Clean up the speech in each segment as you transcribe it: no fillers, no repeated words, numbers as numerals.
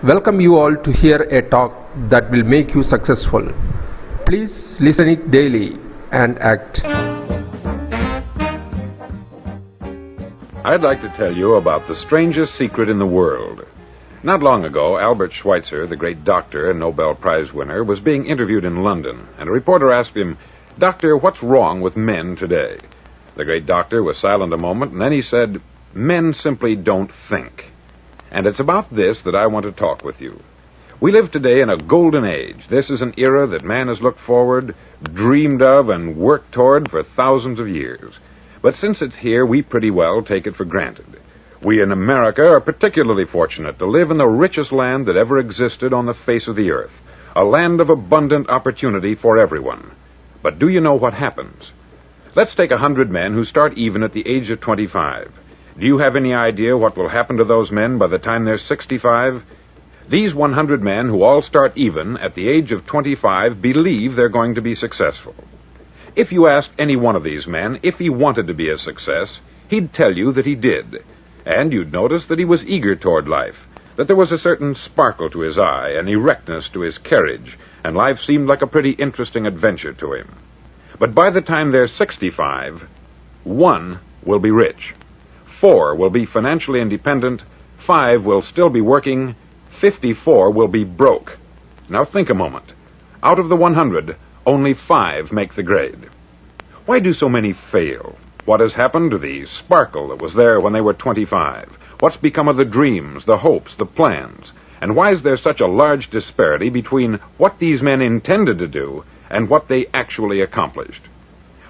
welcome you all to hear a talk that will make you successful. Please listen it daily and act. I'd like to tell you about the strangest secret in the world. Not long ago, Albert Schweitzer, the great doctor and Nobel Prize winner, was being interviewed in London, and a reporter asked him, "Doctor, what's wrong with men today?" The great doctor was silent a moment, and then he said, "Men simply don't think." And it's about this that I want to talk with you. We live today in a golden age. This is an era that man has looked forward, dreamed of, and worked toward for thousands of years. But since it's here, we pretty well take it for granted. We in America are particularly fortunate to live in the richest land that ever existed on the face of the earth, a land of abundant opportunity for everyone. But do you know what happens? Let's take 100 men who start even at the age of 25. Do you have any idea what will happen to those men by the time they're 65? These 100 men who all start even at the age of 25 believe they're going to be successful. If you asked any one of these men if he wanted to be a success, he'd tell you that he did. And you'd notice that he was eager toward life, that there was a certain sparkle to his eye, an erectness to his carriage, and life seemed like a pretty interesting adventure to him. But by the time they're 65, 1 will be rich, 4 will be financially independent, 5 will still be working, 54 will be broke. Now think a moment. Out of the 100, only 5 make the grade. Why do so many fail? What has happened to the sparkle that was there when they were 25? What's become of the dreams, the hopes, the plans? And why is there such a large disparity between what these men intended to do and what they actually accomplished?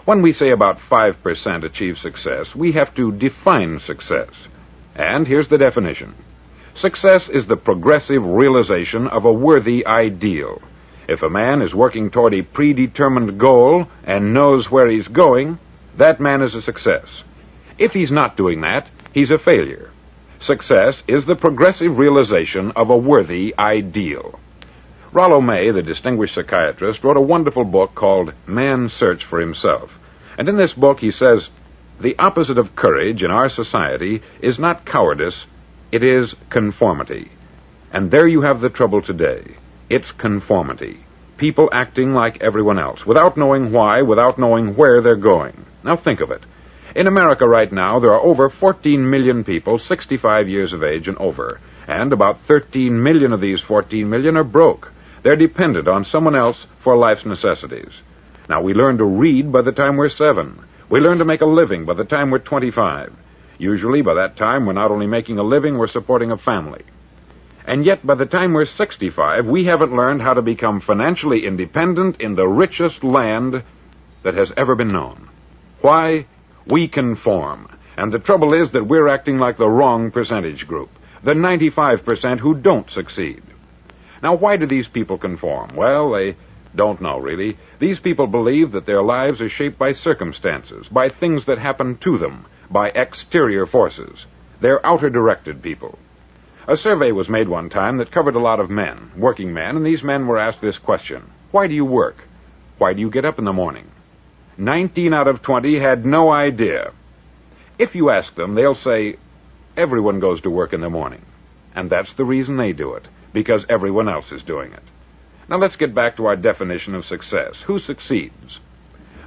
When we say about 5% achieve success, we have to define success. And here's the definition. Success is the progressive realization of a worthy ideal. If a man is working toward a predetermined goal and knows where he's going, that man is a success. If he's not doing that, he's a failure. Success is the progressive realization of a worthy ideal. Rollo May, the distinguished psychiatrist, wrote a wonderful book called Man's Search for Himself. And in this book he says, the opposite of courage in our society is not cowardice, it is conformity. And there you have the trouble today. It's conformity. People acting like everyone else, without knowing why, without knowing where they're going. Now think of it. In America right now, there are over 14 million people 65 years of age and over, and about 13 million of these 14 million are broke. They're dependent on someone else for life's necessities. Now, we learn to read by the time we're 7. We learn to make a living by the time we're 25. Usually, by that time, we're not only making a living, we're supporting a family. And yet, by the time we're 65, we haven't learned how to become financially independent in the richest land that has ever been known. Why? We conform. And the trouble is that we're acting like the wrong percentage group, the 95% who don't succeed. Now, why do these people conform? Well, they don't know, really. These people believe that their lives are shaped by circumstances, by things that happen to them, by exterior forces. They're outer-directed people. A survey was made one time that covered a lot of men, working men, and these men were asked this question. Why do you work? Why do you get up in the morning? 19 out of 20 had no idea. If you ask them, they'll say, everyone goes to work in the morning. And that's the reason they do it, because everyone else is doing it. Now let's get back to our definition of success. Who succeeds?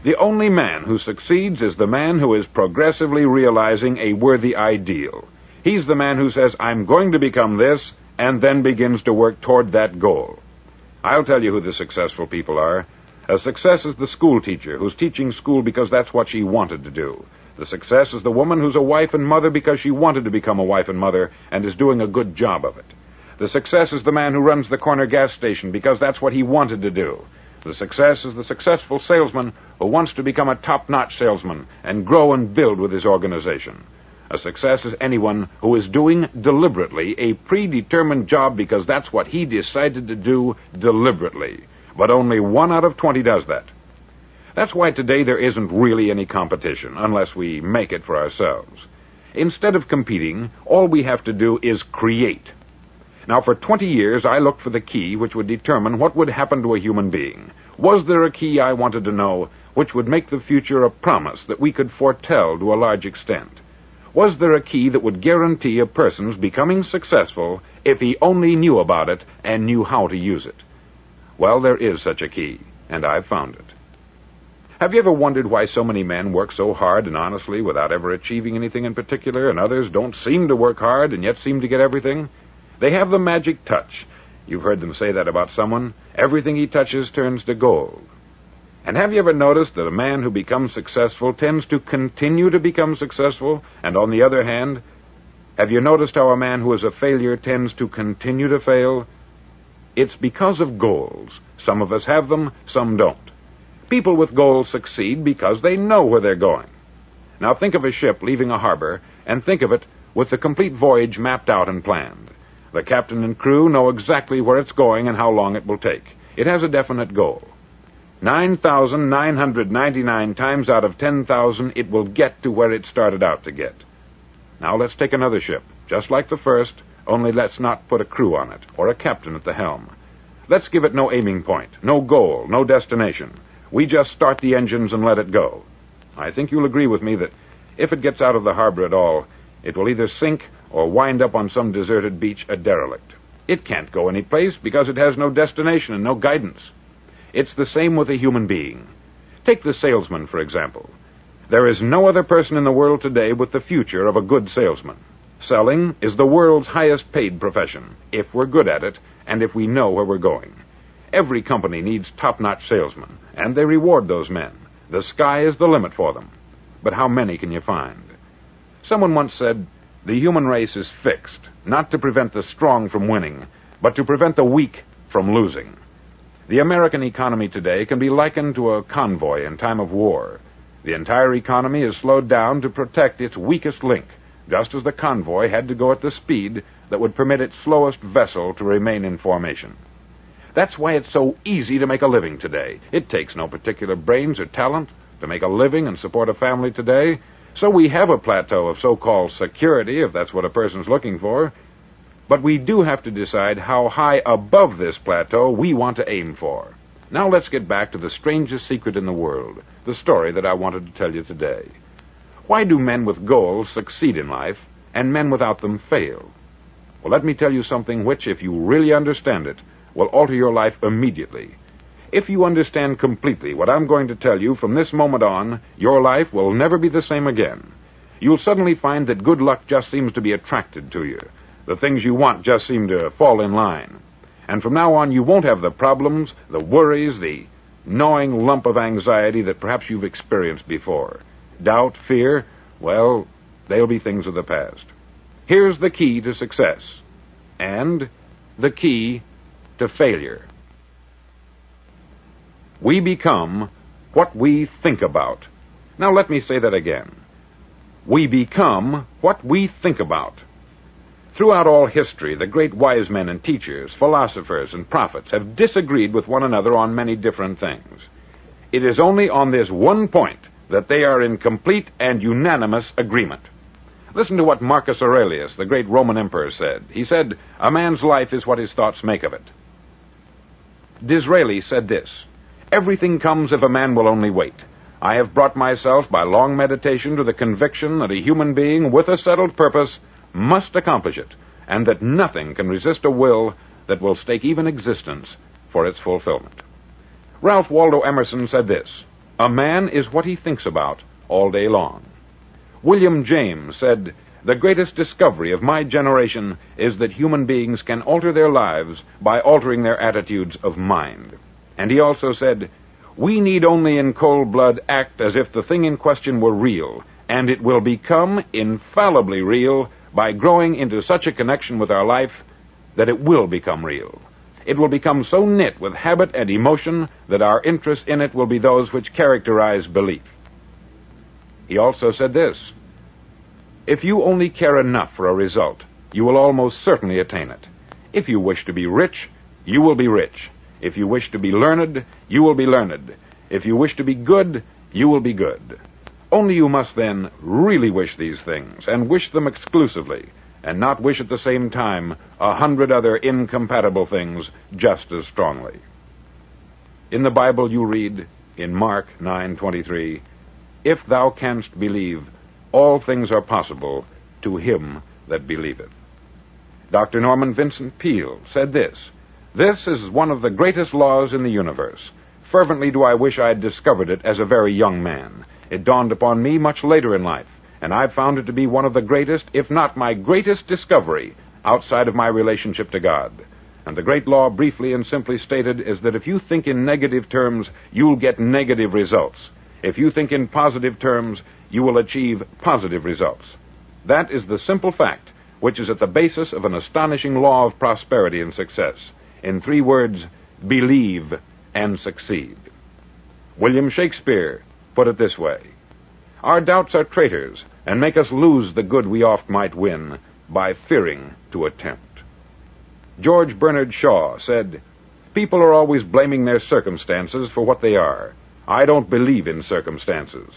The only man who succeeds is the man who is progressively realizing a worthy ideal. He's the man who says, I'm going to become this, and then begins to work toward that goal. I'll tell you who the successful people are. A success is the school teacher who's teaching school because that's what she wanted to do. The success is the woman who's a wife and mother because she wanted to become a wife and mother and is doing a good job of it. The success is the man who runs the corner gas station because that's what he wanted to do. The success is the successful salesman who wants to become a top-notch salesman and grow and build with his organization. A success is anyone who is doing deliberately a predetermined job because that's what he decided to do deliberately. But only 1 out of 20 does that. That's why today there isn't really any competition, unless we make it for ourselves. Instead of competing, all we have to do is create. Now, for 20 years, I looked for the key which would determine what would happen to a human being. Was there a key, I wanted to know, which would make the future a promise that we could foretell to a large extent? Was there a key that would guarantee a person's becoming successful if he only knew about it and knew how to use it. Well, there is such a key, and I've found it. Have you ever wondered why so many men work so hard and honestly without ever achieving anything in particular, and others don't seem to work hard and yet seem to get everything? They have the magic touch. You've heard them say that about someone. Everything he touches turns to gold. And have you ever noticed that a man who becomes successful tends to continue to become successful, and on the other hand, have you noticed how a man who is a failure tends to continue to fail? It's because of goals. Some of us have them, some don't. People with goals succeed because they know where they're going. Now think of a ship leaving a harbor, and think of it with the complete voyage mapped out and planned. The captain and crew know exactly where it's going and how long it will take. It has a definite goal. 9,999 times out of 10,000, it will get to where it started out to get. Now let's take another ship, just like the first, only let's not put a crew on it, or a captain at the helm. Let's give it no aiming point, no goal, no destination. We just start the engines and let it go. I think you'll agree with me that if it gets out of the harbor at all, it will either sink or wind up on some deserted beach a derelict. It can't go any place because it has no destination and no guidance. It's the same with a human being. Take the salesman, for example. There is no other person in the world today with the future of a good salesman. Selling is the world's highest paid profession, if we're good at it and if we know where we're going. Every company needs top-notch salesmen, and they reward those men. The sky is the limit for them. But how many can you find? Someone once said, the human race is fixed, not to prevent the strong from winning, but to prevent the weak from losing. The American economy today can be likened to a convoy in time of war. The entire economy is slowed down to protect its weakest link, just as the convoy had to go at the speed that would permit its slowest vessel to remain in formation. That's why it's so easy to make a living today. It takes no particular brains or talent to make a living and support a family today. So we have a plateau of so-called security, if that's what a person's looking for. But we do have to decide how high above this plateau we want to aim for. Now let's get back to the strangest secret in the world, the story that I wanted to tell you today. Why do men with goals succeed in life, and men without them fail? Well, let me tell you something which, if you really understand it, will alter your life immediately. If you understand completely what I'm going to tell you from this moment on, your life will never be the same again. You'll suddenly find that good luck just seems to be attracted to you. The things you want just seem to fall in line. And from now on, you won't have the problems, the worries, the gnawing lump of anxiety that perhaps you've experienced before. Doubt, fear, well, they'll be things of the past. Here's the key to success, and the key to failure. We become what we think about. Now let me say that again. We become what we think about. Throughout all history, the great wise men and teachers, philosophers and prophets have disagreed with one another on many different things. It is only on this one point that they are in complete and unanimous agreement. Listen to what Marcus Aurelius, the great Roman emperor, said. He said, "A man's life is what his thoughts make of it." Disraeli said this, "Everything comes if a man will only wait. I have brought myself by long meditation to the conviction that a human being with a settled purpose must accomplish it, and that nothing can resist a will that will stake even existence for its fulfillment." Ralph Waldo Emerson said this, "A man is what he thinks about all day long." William James said, "The greatest discovery of my generation is that human beings can alter their lives by altering their attitudes of mind." And he also said, "We need only in cold blood act as if the thing in question were real, and it will become infallibly real by growing into such a connection with our life that it will become real. It will become so knit with habit and emotion that our interest in it will be those which characterize belief." He also said this, "If you only care enough for a result, you will almost certainly attain it. If you wish to be rich, you will be rich. If you wish to be learned, you will be learned. If you wish to be good, you will be good. Only you must then really wish these things, and wish them exclusively, and not wish at the same time 100 other incompatible things just as strongly." In the Bible you read, in Mark 9:23, "If thou canst believe, all things are possible to him that believeth." Dr. Norman Vincent Peale said this: "This is one of the greatest laws in the universe. Fervently do I wish I had discovered it as a very young man. It dawned upon me much later in life, and I've found it to be one of the greatest, if not my greatest discovery, outside of my relationship to God. And the great law, briefly and simply stated, is that if you think in negative terms, you'll get negative results. If you think in positive terms, you will achieve positive results. That is the simple fact which is at the basis of an astonishing law of prosperity and success. In 3 words, believe and succeed." William Shakespeare put it this way: "Our doubts are traitors, and make us lose the good we oft might win by fearing to attempt." George Bernard Shaw said, "People are always blaming their circumstances for what they are. I don't believe in circumstances.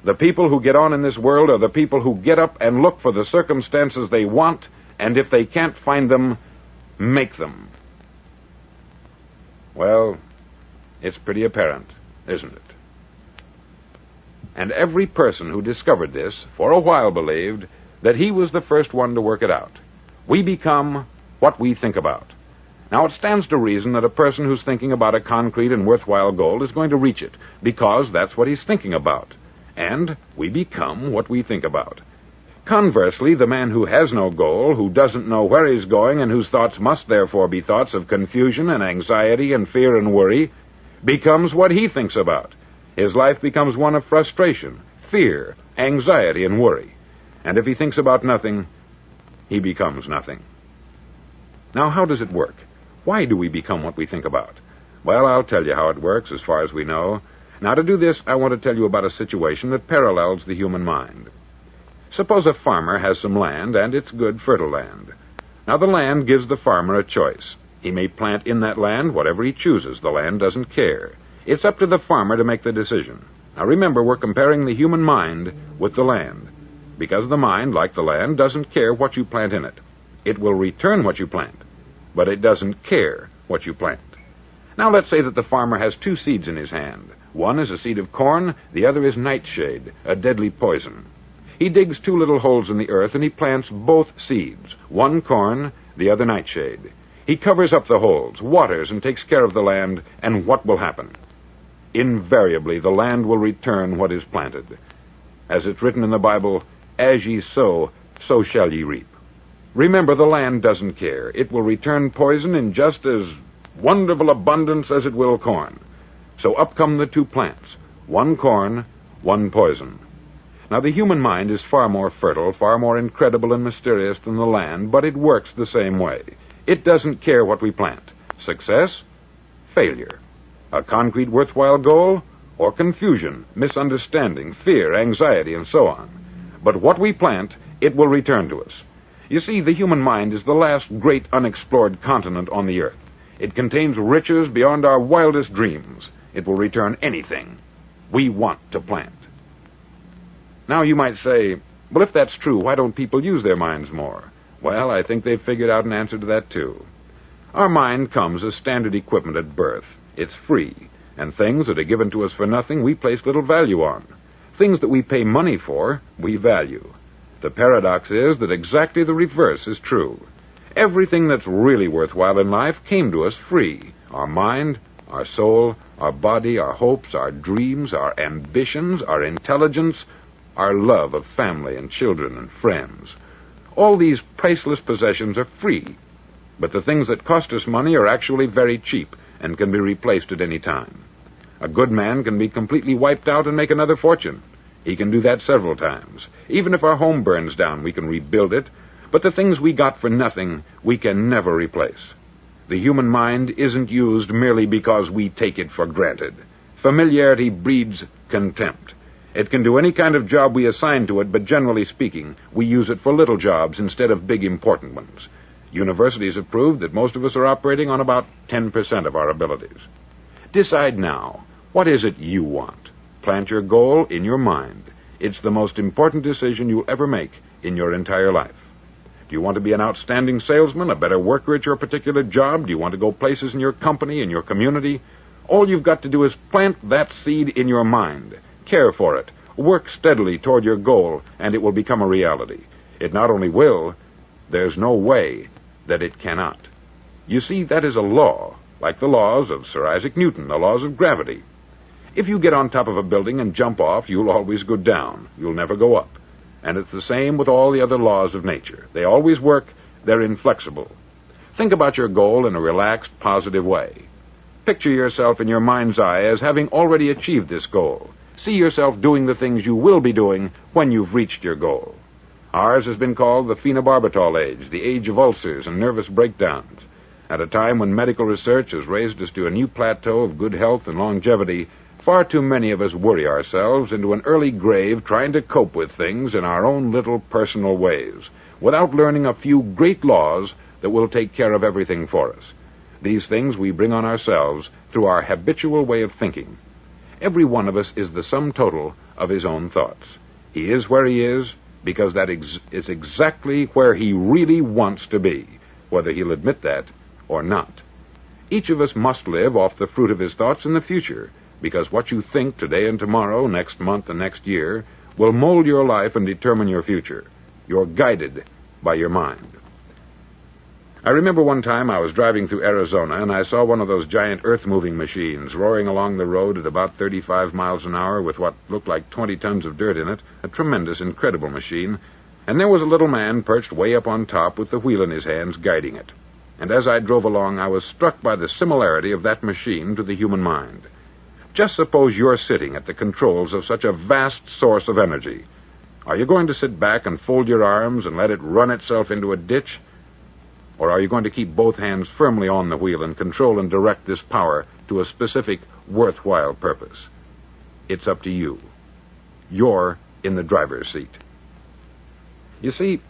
The people who get on in this world are the people who get up and look for the circumstances they want, and if they can't find them, make them." Well, it's pretty apparent, isn't it? And every person who discovered this for a while believed that he was the first one to work it out. We become what we think about. Now, it stands to reason that a person who's thinking about a concrete and worthwhile goal is going to reach it, because that's what he's thinking about. And we become what we think about. Conversely, the man who has no goal, who doesn't know where he's going, and whose thoughts must therefore be thoughts of confusion and anxiety and fear and worry, becomes what he thinks about. His life becomes one of frustration, fear, anxiety, and worry. And if he thinks about nothing, he becomes nothing. Now, how does it work? Why do we become what we think about? Well, I'll tell you how it works as far as we know. Now, to do this, I want to tell you about a situation that parallels the human mind. Suppose a farmer has some land, and it's good, fertile land. Now, the land gives the farmer a choice. He may plant in that land whatever he chooses. The land doesn't care. It's up to the farmer to make the decision. Now, remember, we're comparing the human mind with the land, because the mind, like the land, doesn't care what you plant in it. It will return what you plant, but it doesn't care what you plant. Now, let's say that the farmer has 2 seeds in his hand. One is a seed of corn, the other is nightshade, a deadly poison. He digs 2 little holes in the earth, and he plants both seeds, one corn, the other nightshade. He covers up the holes, waters, and takes care of the land, and what will happen? Invariably, the land will return what is planted. As it's written in the Bible, "As ye sow, so shall ye reap." Remember, the land doesn't care. It will return poison in just as wonderful abundance as it will corn. So up come the 2 plants, one corn, one poison. Now, the human mind is far more fertile, far more incredible and mysterious than the land, but it works the same way. It doesn't care what we plant. Success, failure. A concrete, worthwhile goal, or confusion, misunderstanding, fear, anxiety, and so on. But what we plant, it will return to us. You see, the human mind is the last great unexplored continent on the earth. It contains riches beyond our wildest dreams. It will return anything we want to plant. Now, you might say, well, if that's true, why don't people use their minds more? Well, I think they've figured out an answer to that, too. Our mind comes as standard equipment at birth. It's free, and things that are given to us for nothing we place little value on. Things that we pay money for, we value. The paradox is that exactly the reverse is true. Everything that's really worthwhile in life came to us free. Our mind, our soul, our body, our hopes, our dreams, our ambitions, our intelligence, our love of family and children and friends. All these priceless possessions are free, but the things that cost us money are actually very cheap and can be replaced at any time. A good man can be completely wiped out and make another fortune. He can do that several times. Even if our home burns down, we can rebuild it, but the things we got for nothing, we can never replace. The human mind isn't used merely because we take it for granted. Familiarity breeds contempt. It can do any kind of job we assign to it, but generally speaking, we use it for little jobs instead of big, important ones. Universities have proved that most of us are operating on about 10% of our abilities. Decide now, what is it you want? Plant your goal in your mind. It's the most important decision you'll ever make in your entire life. Do you want to be an outstanding salesman, a better worker at your particular job? Do you want to go places in your company, in your community? All you've got to do is plant that seed in your mind. Care for it. Work steadily toward your goal, and it will become a reality. It not only will, there's no way that it cannot. You see, that is a law, like the laws of Sir Isaac Newton, the laws of gravity. If you get on top of a building and jump off, you'll always go down. You'll never go up. And it's the same with all the other laws of nature. They always work. They're inflexible. Think about your goal in a relaxed, positive way. Picture yourself in your mind's eye as having already achieved this goal. See yourself doing the things you will be doing when you've reached your goal. Ours has been called the phenobarbital age, the age of ulcers and nervous breakdowns. At a time when medical research has raised us to a new plateau of good health and longevity, far too many of us worry ourselves into an early grave trying to cope with things in our own little personal ways, without learning a few great laws that will take care of everything for us. These things we bring on ourselves through our habitual way of thinking. Every one of us is the sum total of his own thoughts. He is where he is because that is exactly where he really wants to be, whether he'll admit that or not. Each of us must live off the fruit of his thoughts in the future, because what you think today and tomorrow, next month and next year, will mold your life and determine your future. You're guided by your mind. I remember one time I was driving through Arizona and I saw one of those giant earth-moving machines roaring along the road at about 35 miles an hour with what looked like 20 tons of dirt in it, a tremendous, incredible machine, and there was a little man perched way up on top with the wheel in his hands guiding it. And as I drove along, I was struck by the similarity of that machine to the human mind. Just suppose you're sitting at the controls of such a vast source of energy. Are you going to sit back and fold your arms and let it run itself into a ditch? Or are you going to keep both hands firmly on the wheel and control and direct this power to a specific, worthwhile purpose? It's up to you. You're in the driver's seat. You see,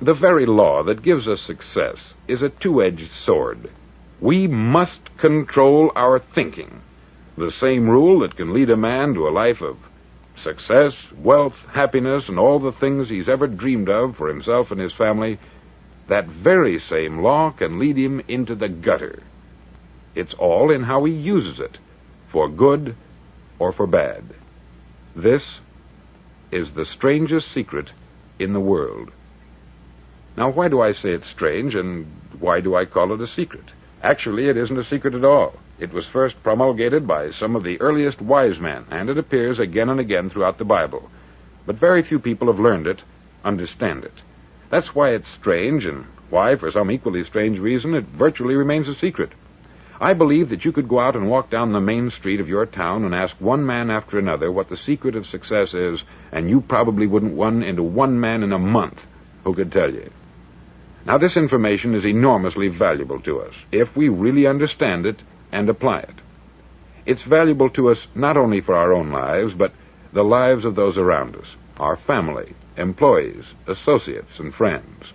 the very law that gives us success is a two-edged sword. We must control our thinking. The same rule that can lead a man to a life of success, wealth, happiness, and all the things he's ever dreamed of for himself and his family, that very same law can lead him into the gutter. It's all in how he uses it, for good or for bad. This is the strangest secret in the world. Now, why do I say it's strange, and why do I call it a secret? Actually, it isn't a secret at all. It was first promulgated by some of the earliest wise men, and it appears again and again throughout the Bible. But very few people have learned it, understand it. That's why it's strange, and why, for some equally strange reason, it virtually remains a secret. I believe that you could go out and walk down the main street of your town and ask one man after another what the secret of success is, and you probably wouldn't run into one man in a month who could tell you. Now, this information is enormously valuable to us, if we really understand it and apply it. It's valuable to us not only for our own lives, but the lives of those around us, our family, employees, associates, and friends.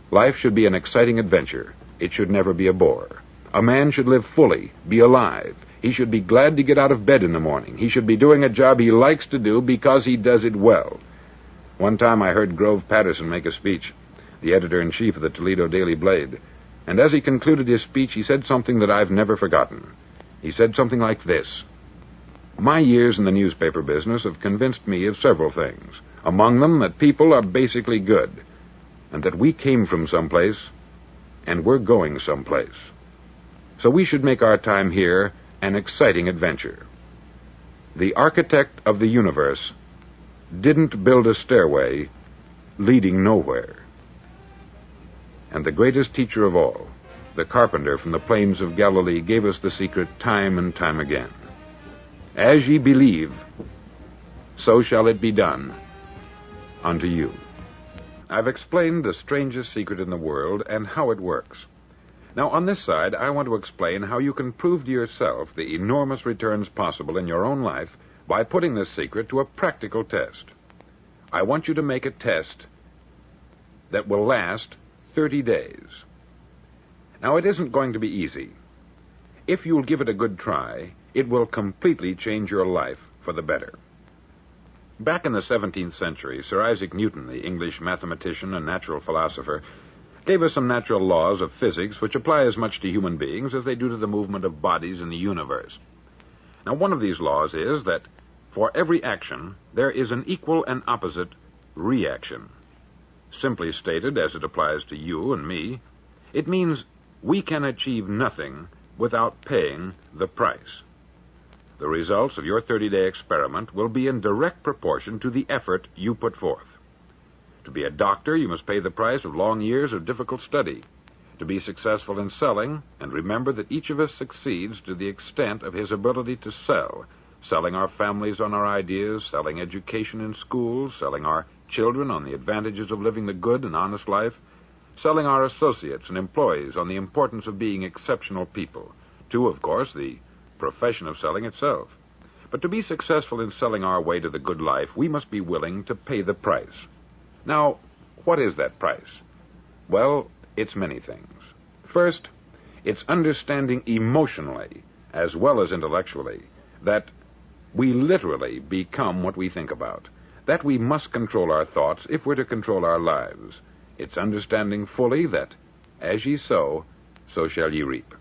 Life should be an exciting adventure. It should never be a bore. A man should live fully, be alive. He should be glad to get out of bed in the morning. He should be doing a job he likes to do because he does it well. One time I heard Grove Patterson make a speech, the editor-in-chief of the Toledo Daily Blade, and as he concluded his speech, he said something that I've never forgotten. He said something like this: "My years in the newspaper business have convinced me of several things, among them that people are basically good, and that we came from someplace, and we're going someplace. So we should make our time here an exciting adventure. The architect of the universe didn't build a stairway leading nowhere. And the greatest teacher of all, the carpenter from the plains of Galilee, gave us the secret time and time again. As ye believe, so shall it be done unto you." I've explained the strangest secret in the world and how it works. Now, on this side, I want to explain how you can prove to yourself the enormous returns possible in your own life by putting this secret to a practical test. I want you to make a test that will last 30 days. Now, it isn't going to be easy. If you'll give it a good try, it will completely change your life for the better. Back in the 17th century, Sir Isaac Newton, the English mathematician and natural philosopher, gave us some natural laws of physics which apply as much to human beings as they do to the movement of bodies in the universe. Now, one of these laws is that for every action, there is an equal and opposite reaction. Simply stated, as it applies to you and me, it means we can achieve nothing without paying the price. The results of your 30-day experiment will be in direct proportion to the effort you put forth. To be a doctor, you must pay the price of long years of difficult study. To be successful in selling, and remember that each of us succeeds to the extent of his ability to sell, selling our families on our ideas, selling education in schools, selling our children on the advantages of living the good and honest life, selling our associates and employees on the importance of being exceptional people, to, of course, the profession of selling itself. But to be successful in selling our way to the good life, we must be willing to pay the price. Now, what is that price? Well, it's many things. First, it's understanding emotionally, as well as intellectually, that we literally become what we think about, that we must control our thoughts if we're to control our lives. It's understanding fully that, as ye sow, so shall ye reap.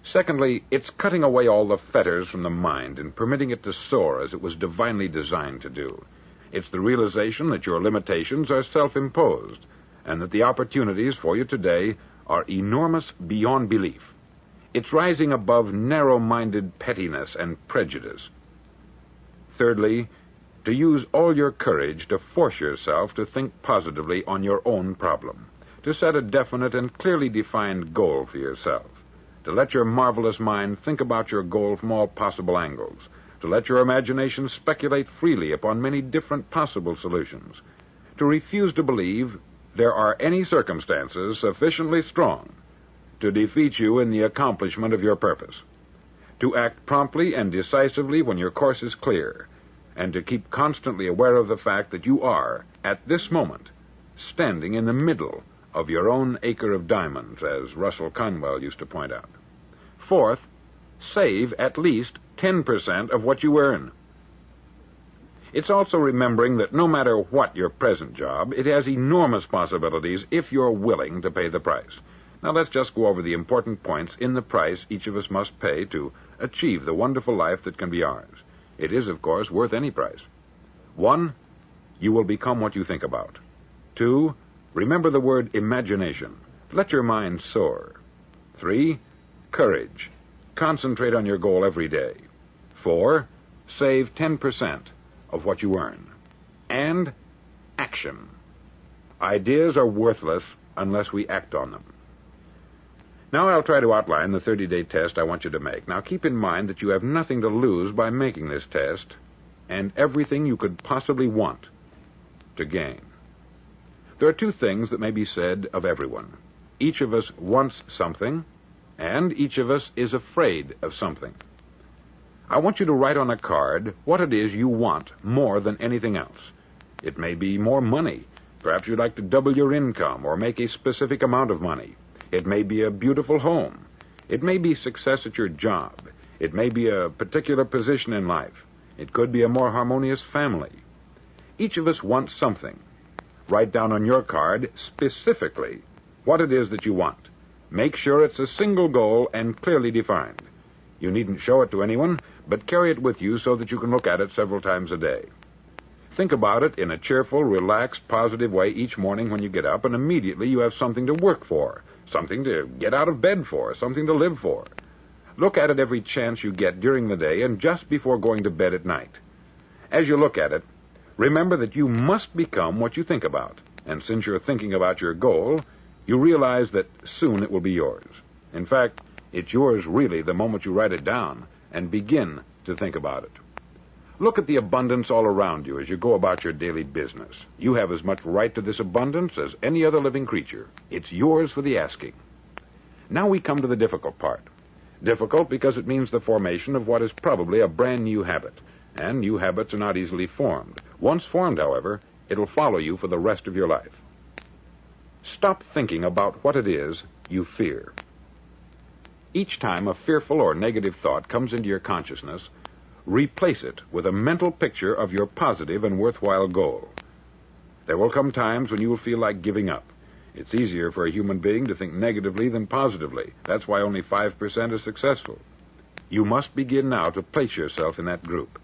Secondly, it's cutting away all the fetters from the mind and permitting it to soar as it was divinely designed to do. It's the realization that your limitations are self-imposed, and that the opportunities for you today are enormous beyond belief. It's rising above narrow-minded pettiness and prejudice. Thirdly, to use all your courage to force yourself to think positively on your own problem, to set a definite and clearly defined goal for yourself, to let your marvelous mind think about your goal from all possible angles, to let your imagination speculate freely upon many different possible solutions, to refuse to believe there are any circumstances sufficiently strong to defeat you in the accomplishment of your purpose, to act promptly and decisively when your course is clear, and to keep constantly aware of the fact that you are, at this moment, standing in the middle of your own acre of diamonds, as Russell Conwell used to point out. Fourth, save at least 10% of what you earn. It's also remembering that no matter what your present job, it has enormous possibilities if you're willing to pay the price. Now let's just go over the important points in the price each of us must pay to achieve the wonderful life that can be ours. It is, of course, worth any price. 1, you will become what you think about. 2, remember the word imagination. Let your mind soar. 3, courage. Concentrate on your goal every day. 4, save 10% of what you earn. And action. Ideas are worthless unless we act on them. Now I'll try to outline the 30-day test I want you to make. Now keep in mind that you have nothing to lose by making this test, and everything you could possibly want to gain. There are 2 things that may be said of everyone. Each of us wants something, and each of us is afraid of something. I want you to write on a card what it is you want more than anything else. It may be more money. Perhaps you'd like to double your income or make a specific amount of money. It may be a beautiful home. It may be success at your job. It may be a particular position in life. It could be a more harmonious family. Each of us wants something. Write down on your card specifically what it is that you want. Make sure it's a single goal and clearly defined. You needn't show it to anyone, but carry it with you so that you can look at it several times a day. Think about it in a cheerful, relaxed, positive way each morning when you get up, and immediately you have something to work for, something to get out of bed for, something to live for. Look at it every chance you get during the day and just before going to bed at night. As you look at it, remember that you must become what you think about, and since you're thinking about your goal, you realize that soon it will be yours. In fact, it's yours really the moment you write it down and begin to think about it. Look at the abundance all around you as you go about your daily business. You have as much right to this abundance as any other living creature. It's yours for the asking. Now we come to the difficult part. Difficult because it means the formation of what is probably a brand new habit, and new habits are not easily formed. Once formed, however, it'll follow you for the rest of your life. Stop thinking about what it is you fear. Each time a fearful or negative thought comes into your consciousness, replace it with a mental picture of your positive and worthwhile goal. There will come times when you will feel like giving up. It's easier for a human being to think negatively than positively. That's why only 5% are successful. You must begin now to place yourself in that group.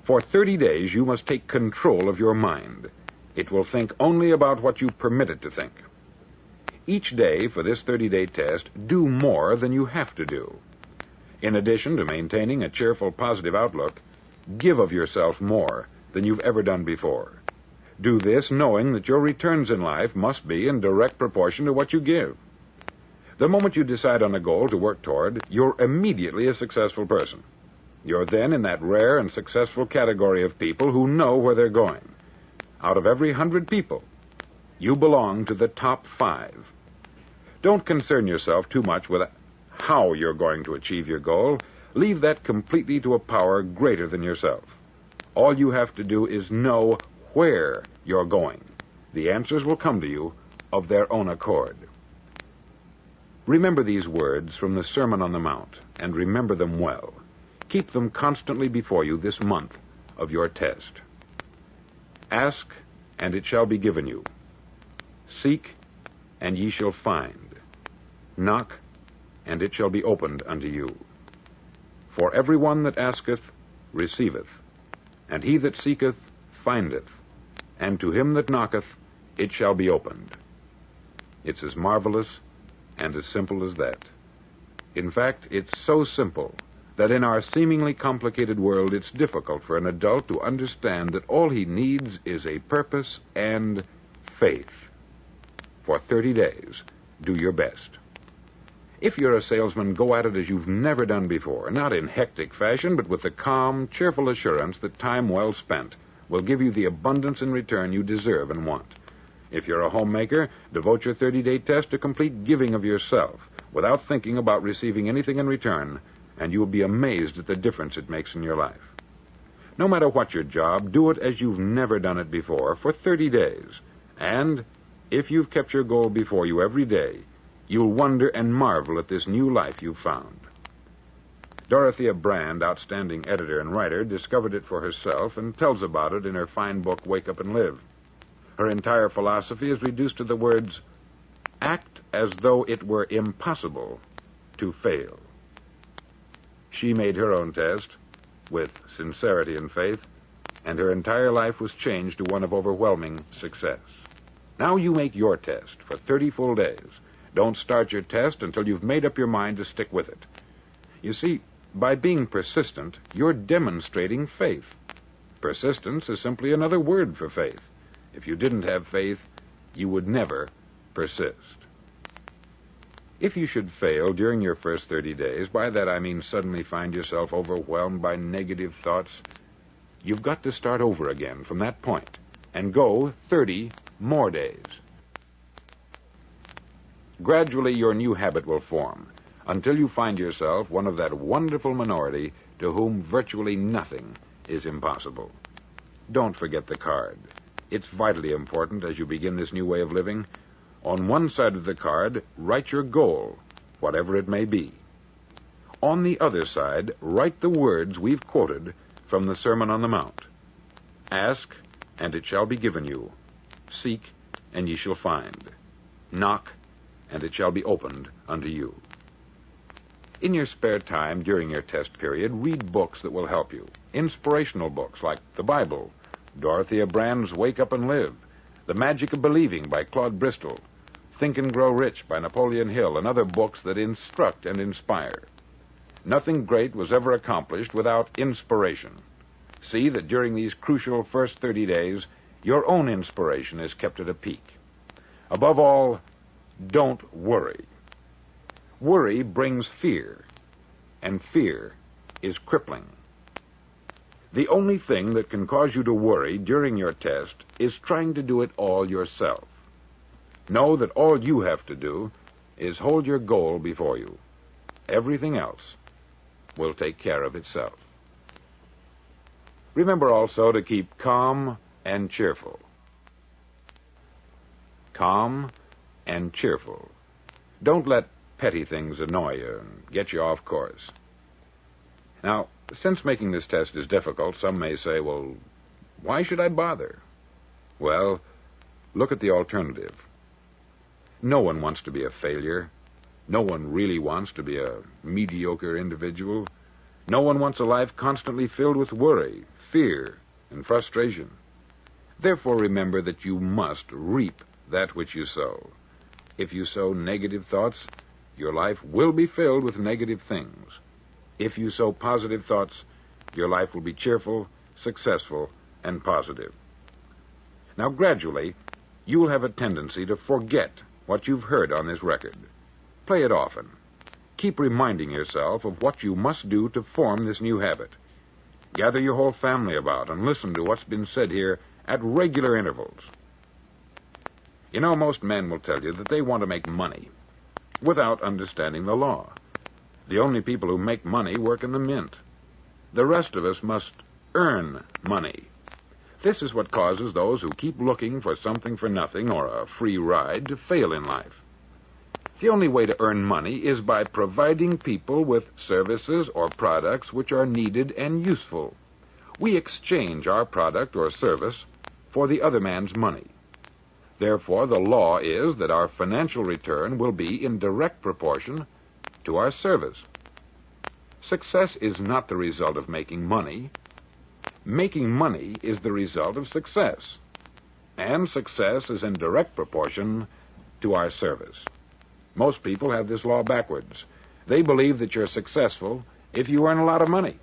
For 30 days, you must take control of your mind. It will think only about what you permit it to think. Each day for this 30-day test, do more than you have to do. In addition to maintaining a cheerful, positive outlook, give of yourself more than you've ever done before. Do this knowing that your returns in life must be in direct proportion to what you give. The moment you decide on a goal to work toward, you're immediately a successful person. You're then in that rare and successful category of people who know where they're going. Out of every 100 people, you belong to the top 5. Don't concern yourself too much with how you're going to achieve your goal. Leave that completely to a power greater than yourself. All you have to do is know where you're going. The answers will come to you of their own accord. Remember these words from the Sermon on the Mount, and remember them well. Keep them constantly before you this month of your test. Ask, and it shall be given you. Seek, and ye shall find. Knock, and it shall be opened unto you. For every one that asketh receiveth, and he that seeketh findeth, and to him that knocketh it shall be opened. It's as marvelous and as simple as that. In fact, it's so simple that in our seemingly complicated world it's difficult for an adult to understand that all he needs is a purpose and faith. For 30 days, do your best. If you're a salesman, go at it as you've never done before, not in hectic fashion, but with the calm, cheerful assurance that time well spent will give you the abundance in return you deserve and want. If you're a homemaker, devote your 30-day test to complete giving of yourself, without thinking about receiving anything in return, and you will be amazed at the difference it makes in your life. No matter what your job, do it as you've never done it before for 30 days. And if you've kept your goal before you every day, you'll wonder and marvel at this new life you've found. Dorothea Brand, outstanding editor and writer, discovered it for herself and tells about it in her fine book, Wake Up and Live. Her entire philosophy is reduced to the words, act as though it were impossible to fail. She made her own test with sincerity and faith, and her entire life was changed to one of overwhelming success. Now you make your test for 30 full days. Don't start your test until you've made up your mind to stick with it. You see, by being persistent, you're demonstrating faith. Persistence is simply another word for faith. If you didn't have faith, you would never persist. If you should fail during your first 30 days, by that I mean suddenly find yourself overwhelmed by negative thoughts, you've got to start over again from that point and go 30 more days. Gradually, your new habit will form until you find yourself one of that wonderful minority to whom virtually nothing is impossible. Don't forget the card. It's vitally important as you begin this new way of living. On one side of the card, write your goal, whatever it may be. On the other side, write the words we've quoted from the Sermon on the Mount. Ask, and it shall be given you. Seek, and ye shall find. Knock, and it shall be opened unto you. In your spare time during your test period, read books that will help you. Inspirational books like the Bible, Dorothea Brand's Wake Up and Live, The Magic of Believing by Claude Bristol, Think and Grow Rich by Napoleon Hill, and other books that instruct and inspire. Nothing great was ever accomplished without inspiration. See that during these crucial first 30 days, your own inspiration is kept at a peak. Above all, don't worry. Worry brings fear, and fear is crippling. The only thing that can cause you to worry during your test is trying to do it all yourself. Know that all you have to do is hold your goal before you. Everything else will take care of itself. Remember also to keep calm and cheerful. Calm and cheerful. Don't let petty things annoy you and get you off course. Now, since making this test is difficult, some may say, well, why should I bother? Well, look at the alternative. No one wants to be a failure. No one really wants to be a mediocre individual. No one wants a life constantly filled with worry, fear, and frustration. Therefore, remember that you must reap that which you sow. If you sow negative thoughts, your life will be filled with negative things. If you sow positive thoughts, your life will be cheerful, successful, and positive. Now, gradually, you will have a tendency to forget what you've heard on this record. Play it often. Keep reminding yourself of what you must do to form this new habit. Gather your whole family about and listen to what's been said here at regular intervals. You know, most men will tell you that they want to make money without understanding the law. The only people who make money work in the mint. The rest of us must earn money. This is what causes those who keep looking for something for nothing or a free ride to fail in life. The only way to earn money is by providing people with services or products which are needed and useful. We exchange our product or service for the other man's money. Therefore, the law is that our financial return will be in direct proportion to our service. Success is not the result of making money. Making money is the result of success. And success is in direct proportion to our service. Most people have this law backwards. They believe that you're successful if you earn a lot of money.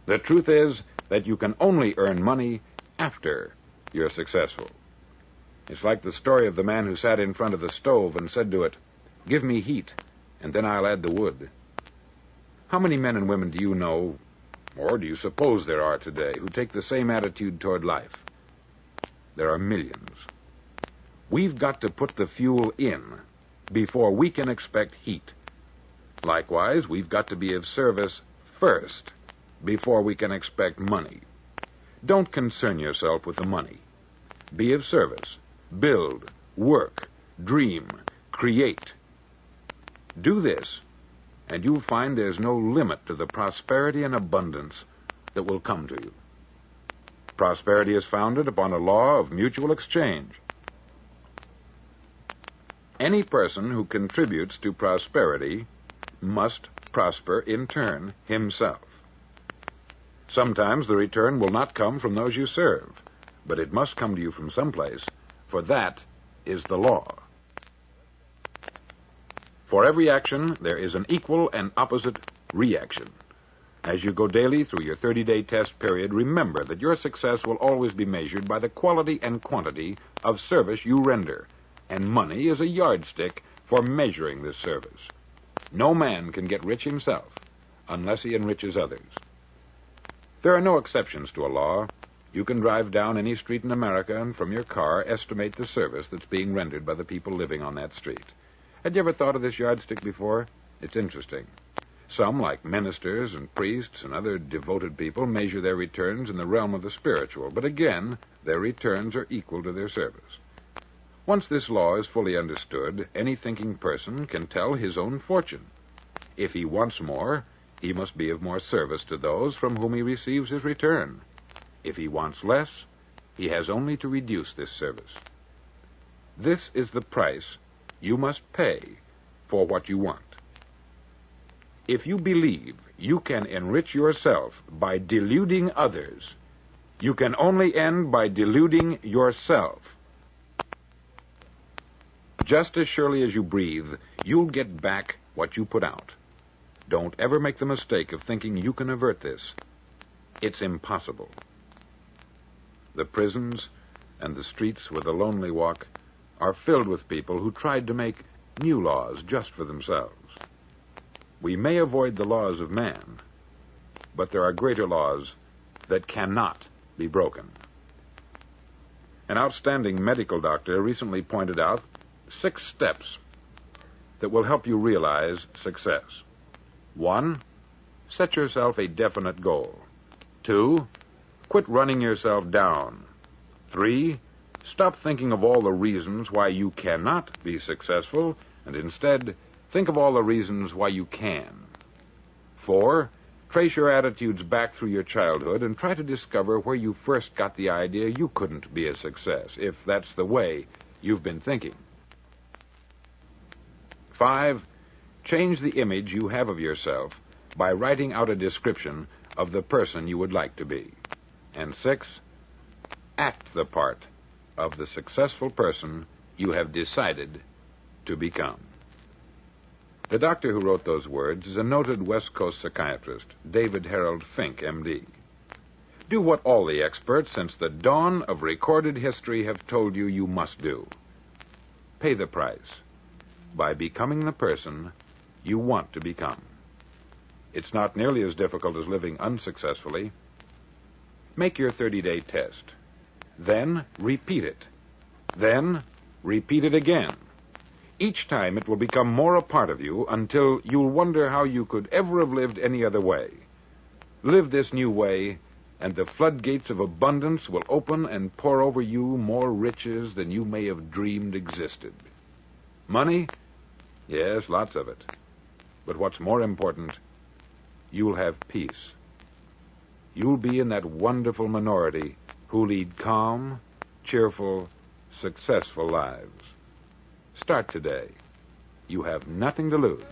The truth is that you can only earn money after you're successful. It's like the story of the man who sat in front of the stove and said to it, "Give me heat, and then I'll add the wood." How many men and women do you know, or do you suppose there are today, who take the same attitude toward life? There are millions. We've got to put the fuel in before we can expect heat. Likewise, we've got to be of service first before we can expect money. Don't concern yourself with the money. Be of service. Build, work, dream, create. Do this, and you'll find there's no limit to the prosperity and abundance that will come to you. Prosperity is founded upon a law of mutual exchange. Any person who contributes to prosperity must prosper in turn himself. Sometimes the return will not come from those you serve, but it must come to you from someplace, for that is the law. For every action, there is an equal and opposite reaction. As you go daily through your 30-day test period, remember that your success will always be measured by the quality and quantity of service you render, and money is a yardstick for measuring this service. No man can get rich himself unless he enriches others. There are no exceptions to a law. You can drive down any street in America and from your car estimate the service that's being rendered by the people living on that street. Had you ever thought of this yardstick before? It's interesting. Some, like ministers and priests and other devoted people, measure their returns in the realm of the spiritual, but again, their returns are equal to their service. Once this law is fully understood, any thinking person can tell his own fortune. If he wants more, he must be of more service to those from whom he receives his return. If he wants less, he has only to reduce this service. This is the price you must pay for what you want. If you believe you can enrich yourself by deluding others, you can only end by deluding yourself. Just as surely as you breathe, you'll get back what you put out. Don't ever make the mistake of thinking you can avert this. It's impossible. The prisons and the streets where the lonely walk are filled with people who tried to make new laws just for themselves. We may avoid the laws of man, but there are greater laws that cannot be broken. An outstanding medical doctor recently pointed out 6 steps that will help you realize success. 1, set yourself a definite goal. 2, quit running yourself down. 3, stop thinking of all the reasons why you cannot be successful, and instead think of all the reasons why you can. 4, trace your attitudes back through your childhood and try to discover where you first got the idea you couldn't be a success, if that's the way you've been thinking. 5, change the image you have of yourself by writing out a description of the person you would like to be. And 6, act the part of the successful person you have decided to become. The doctor who wrote those words is a noted West Coast psychiatrist, David Harold Fink, M.D. Do what all the experts since the dawn of recorded history have told you you must do. Pay the price by becoming the person you want to become. It's not nearly as difficult as living unsuccessfully. Make your 30-day test. Then repeat it. Then repeat it again. Each time it will become more a part of you until you'll wonder how you could ever have lived any other way. Live this new way, and the floodgates of abundance will open and pour over you more riches than you may have dreamed existed. Money? Yes, lots of it. But what's more important, you'll have peace. You'll be in that wonderful minority who lead calm, cheerful, successful lives. Start today. You have nothing to lose.